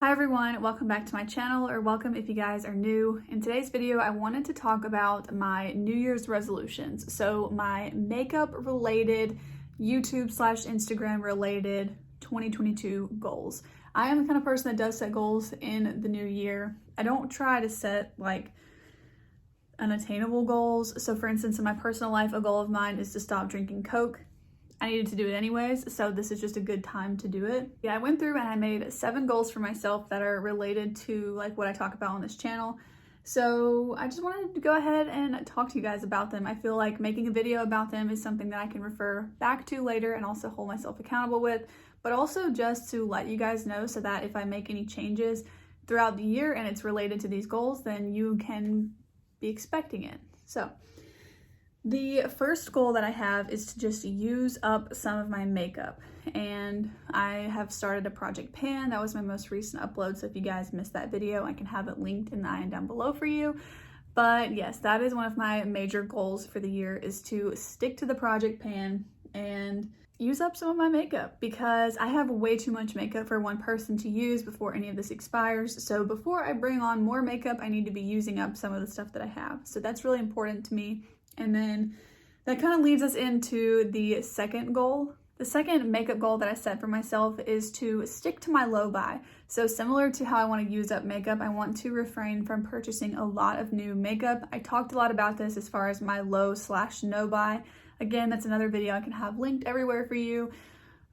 Hi everyone, welcome back to my channel, or welcome if you guys are new. In today's video, I wanted to talk about my New Year's resolutions. So my makeup related, YouTube / Instagram related 2022 goals. I am the kind of person that does set goals in the new year. I don't try to set like unattainable goals. So for instance, in my personal life, a goal of mine is to stop drinking Coke. I needed to do it anyways, so this is just a good time to do it. Yeah, I went through and I made 7 goals for myself that are related to like what I talk about on this channel. So I just wanted to go ahead and talk to you guys about them. I feel like making a video about them is something that I can refer back to later and also hold myself accountable with, but also just to let you guys know so that if I make any changes throughout the year and it's related to these goals, then you can be expecting it. So the first goal that I have is to just use up some of my makeup, and I have started a project pan. That was my most recent upload, so if you guys missed that video, I can have it linked in the eye and down below for you. But yes, that is one of my major goals for the year, is to stick to the project pan and use up some of my makeup, because I have way too much makeup for one person to use before any of this expires. So before I bring on more makeup, I need to be using up some of the stuff that I have. So that's really important to me. And then that kind of leads us into the second goal. The second makeup goal that I set for myself is to stick to my low buy. So similar to how I want to use up makeup, I want to refrain from purchasing a lot of new makeup. I talked a lot about this as far as my low / no buy. Again, that's another video I can have linked everywhere for you.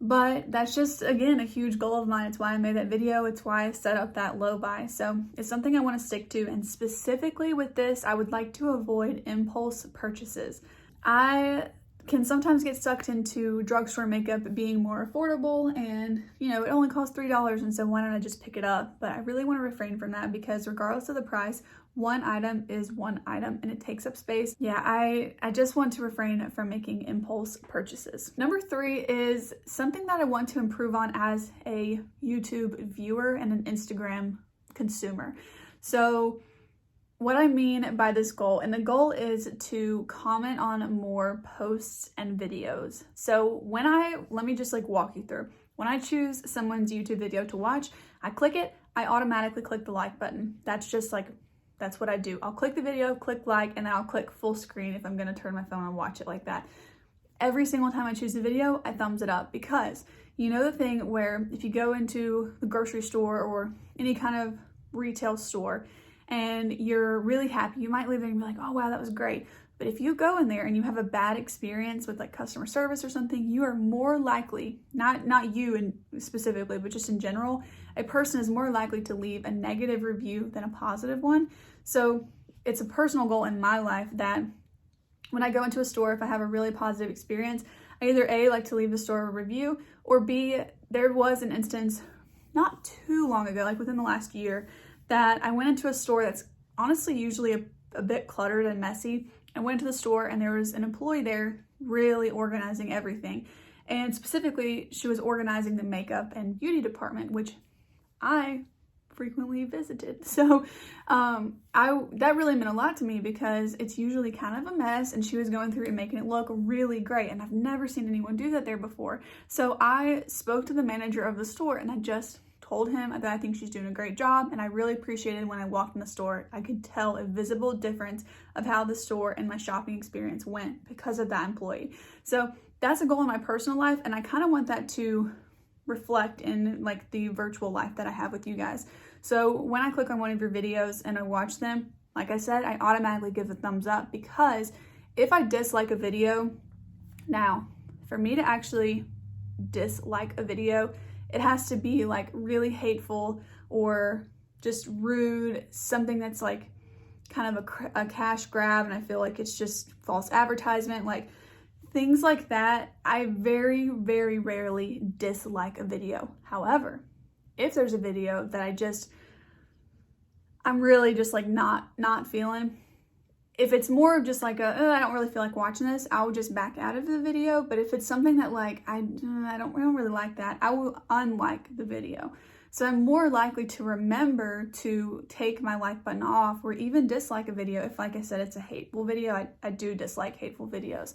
But that's just, again, a huge goal of mine. It's why I made that video. It's why I set up that low buy. So it's something I want to stick to. And specifically with this, I would like to avoid impulse purchases. I can sometimes get sucked into drugstore makeup being more affordable, and you know, it only costs $3, and so why don't I just pick it up? But I really want to refrain from that, because regardless of the price, one item is one item and it takes up space. Yeah, I just want to refrain from making impulse purchases. Number 3 is something that I want to improve on as a YouTube viewer and an Instagram consumer. So what I mean by this goal, and the goal is to comment on more posts and videos. So let me just like walk you through. When I choose someone's YouTube video to watch, I click it, I automatically click the like button. That's what I do. I'll click the video, click like, and then I'll click full screen if I'm gonna turn my phone and watch it like that. Every single time I choose a video, I thumbs it up, because you know the thing where if you go into the grocery store or any kind of retail store and you're really happy, you might leave there and be like, oh wow, that was great. But if you go in there and you have a bad experience with like customer service or something, you are more likely, not you and specifically, but just in general, a person is more likely to leave a negative review than a positive one. So it's a personal goal in my life that when I go into a store, if I have a really positive experience, I either A, like to leave the store a review, or B, there was an instance not too long ago, like within the last year, that I went into a store that's honestly usually a bit cluttered and messy. I went to the store and there was an employee there really organizing everything. And specifically, she was organizing the makeup and beauty department, which I frequently visited. So that really meant a lot to me, because it's usually kind of a mess, and she was going through and making it look really great. And I've never seen anyone do that there before. So I spoke to the manager of the store and I just told him that I think she's doing a great job, and I really appreciated when I walked in the store. I could tell a visible difference of how the store and my shopping experience went because of that employee. So that's a goal in my personal life, and I kind of want that to reflect in like the virtual life that I have with you guys. So when I click on one of your videos and I watch them, like I said, I automatically give a thumbs up, because if I dislike a video, now for me to actually dislike a video, it has to be like really hateful or just rude, something that's like kind of a cash grab, and I feel like it's just false advertisement, like things like that. I very, very rarely dislike a video. However, if there's a video that I'm really just like not feeling, if it's more of just like I don't really feel like watching this, I'll just back out of the video. But if it's something that like I don't really like that, I will unlike the video. So I'm more likely to remember to take my like button off, or even dislike a video if, like I said, it's a hateful video. I do dislike hateful videos.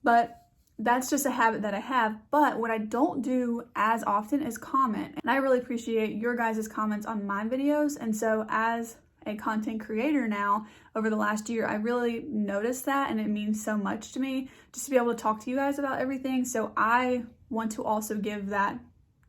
But that's just a habit that I have. But what I don't do as often is comment. And I really appreciate your guys' comments on my videos. And so as a content creator now over the last year, I really noticed that, and it means so much to me just to be able to talk to you guys about everything. So I want to also give that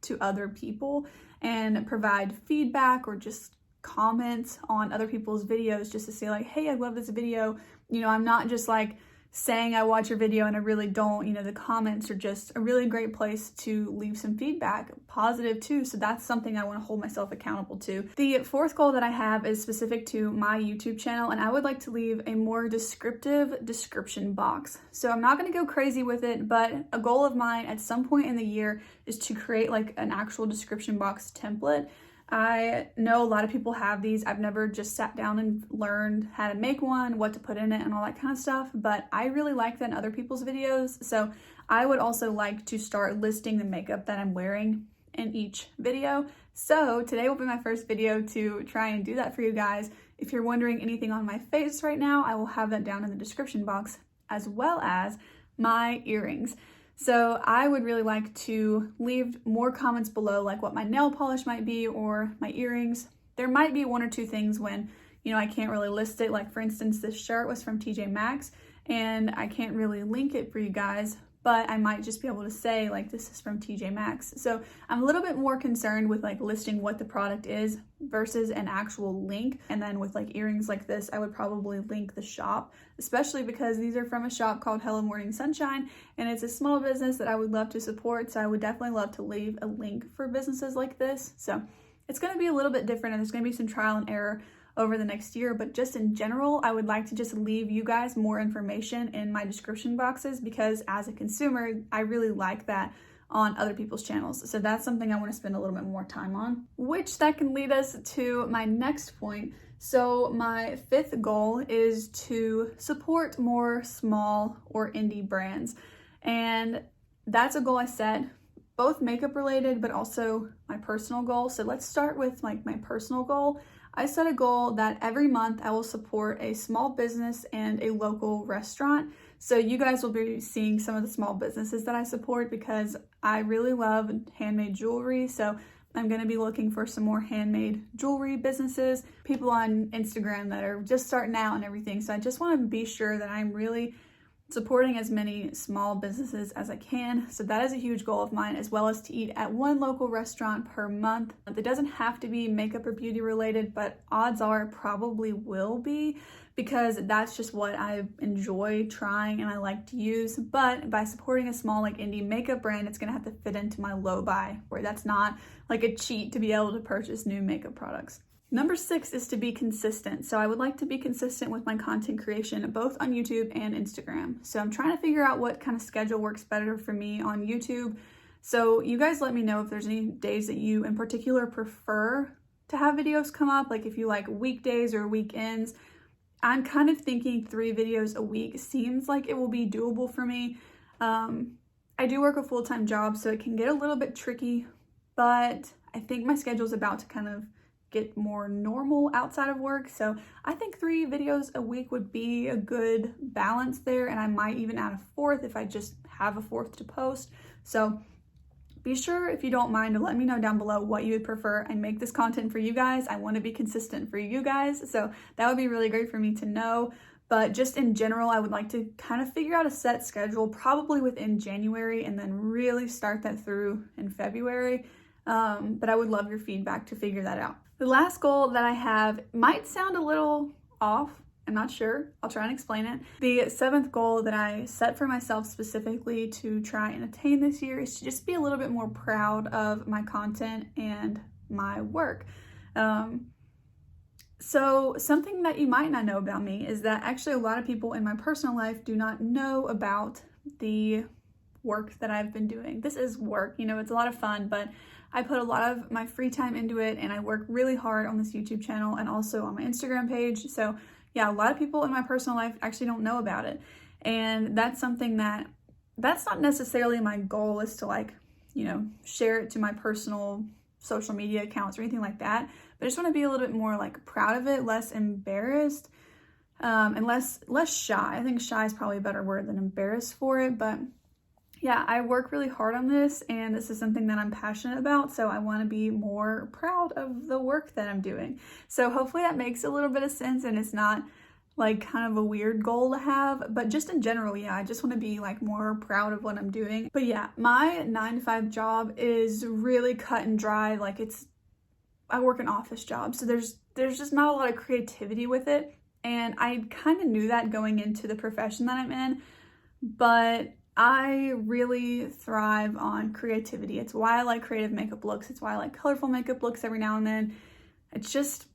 to other people and provide feedback or just comments on other people's videos just to say like, hey, I love this video. You know, I'm not just like saying I watch your video and I really don't. You know, the comments are just a really great place to leave some feedback, positive too. So that's something I want to hold myself accountable to. The fourth goal that I have is specific to my YouTube channel, and I would like to leave a more descriptive description box. So I'm not going to go crazy with it, but a goal of mine at some point in the year is to create like an actual description box template. I know a lot of people have these. I've never just sat down and learned how to make one, what to put in it and all that kind of stuff, but I really like that in other people's videos. So I would also like to start listing the makeup that I'm wearing in each video. So today will be my first video to try and do that for you guys. If you're wondering anything on my face right now, I will have that down in the description box, as well as my earrings. So I would really like to leave more comments below, like what my nail polish might be or my earrings. There might be one or two things when, you know, I can't really list it. Like for instance, this shirt was from TJ Maxx and I can't really link it for you guys, but I might just be able to say like, this is from TJ Maxx. So I'm a little bit more concerned with like listing what the product is versus an actual link. And then with like earrings like this, I would probably link the shop, especially because these are from a shop called Hello Morning Sunshine, and it's a small business that I would love to support. So I would definitely love to leave a link for businesses like this. So it's going to be a little bit different, and there's going to be some trial and error over the next year, but just in general, I would like to just leave you guys more information in my description boxes, because as a consumer, I really like that on other people's channels. So that's something I want to spend a little bit more time on, which that can lead us to my next point. So my fifth goal is to support more small or indie brands. And that's a goal I set, both makeup related, but also my personal goal. So let's start with like my personal goal. I set a goal that every month I will support a small business and a local restaurant. So you guys will be seeing some of the small businesses that I support because I really love handmade jewelry. So I'm going to be looking for some more handmade jewelry businesses, people on Instagram that are just starting out and everything. So I just want to be sure that I'm really supporting as many small businesses as I can. So that is a huge goal of mine, as well as to eat at one local restaurant per month. It doesn't have to be makeup or beauty related, but odds are it probably will be, because that's just what I enjoy trying and I like to use. But by supporting a small like indie makeup brand, it's gonna have to fit into my low buy, where that's not like a cheat to be able to purchase new makeup products. Number 6 is to be consistent. So I would like to be consistent with my content creation, both on YouTube and Instagram. So I'm trying to figure out what kind of schedule works better for me on YouTube. So you guys let me know if there's any days that you in particular prefer to have videos come up, like if you like weekdays or weekends. I'm kind of thinking 3 videos a week seems like it will be doable for me. I do work a full-time job, so it can get a little bit tricky, but I think my schedule is about to kind of get more normal outside of work. So I think 3 videos a week would be a good balance there, and I might even add a 4th if I just have a 4th to post. So be sure, if you don't mind, to let me know down below what you would prefer. I make this content for you guys. I want to be consistent for you guys. So that would be really great for me to know. But just in general, I would like to kind of figure out a set schedule, probably within January, and then really start that through in February. But I would love your feedback to figure that out. The last goal that I have might sound a little off. I'm not sure. I'll try and explain it. The 7th goal that I set for myself specifically to try and attain this year is to just be a little bit more proud of my content and my work. So something that you might not know about me is that actually a lot of people in my personal life do not know about the work that I've been doing. This is work, you know, it's a lot of fun, but I put a lot of my free time into it, and I work really hard on this YouTube channel and also on my Instagram page. So yeah, a lot of people in my personal life actually don't know about it. And that's something that's not necessarily my goal, is to like, you know, share it to my personal social media accounts or anything like that. But I just want to be a little bit more like proud of it, less embarrassed, and less shy. I think shy is probably a better word than embarrassed for it, but yeah, I work really hard on this, and this is something that I'm passionate about, so I want to be more proud of the work that I'm doing. So hopefully that makes a little bit of sense, and it's not like kind of a weird goal to have, but just in general, yeah, I just want to be like more proud of what I'm doing. But yeah, my 9 to 5 job is really cut and dry. Like I work an office job, so there's just not a lot of creativity with it, and I kind of knew that going into the profession that I'm in, but I really thrive on creativity. It's why I like creative makeup looks. It's why I like colorful makeup looks every now and then. It's just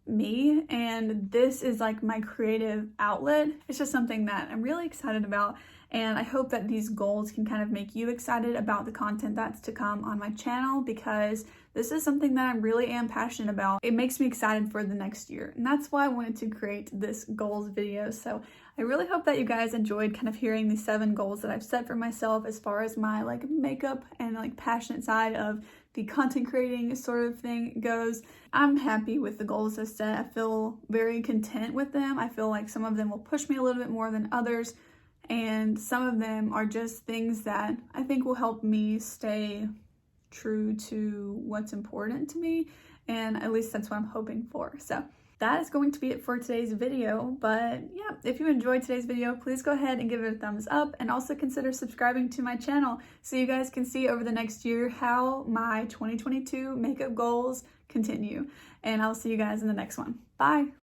me, and this is like my creative outlet. It's just something that I'm really excited about, and I hope that these goals can kind of make you excited about the content that's to come on my channel, because this is something that I really am passionate about. It makes me excited for the next year, and that's why I wanted to create this goals video. So I really hope that you guys enjoyed kind of hearing the 7 goals that I've set for myself as far as my like makeup and like passionate side of the content creating sort of thing goes. I'm happy with the goals I've set. I feel very content with them. I feel like some of them will push me a little bit more than others, and some of them are just things that I think will help me stay true to what's important to me, and at least that's what I'm hoping for. So that is going to be it for today's video, but yeah, if you enjoyed today's video, please go ahead and give it a thumbs up, and also consider subscribing to my channel so you guys can see over the next year how my 2022 makeup goals continue. And I'll see you guys in the next one. Bye!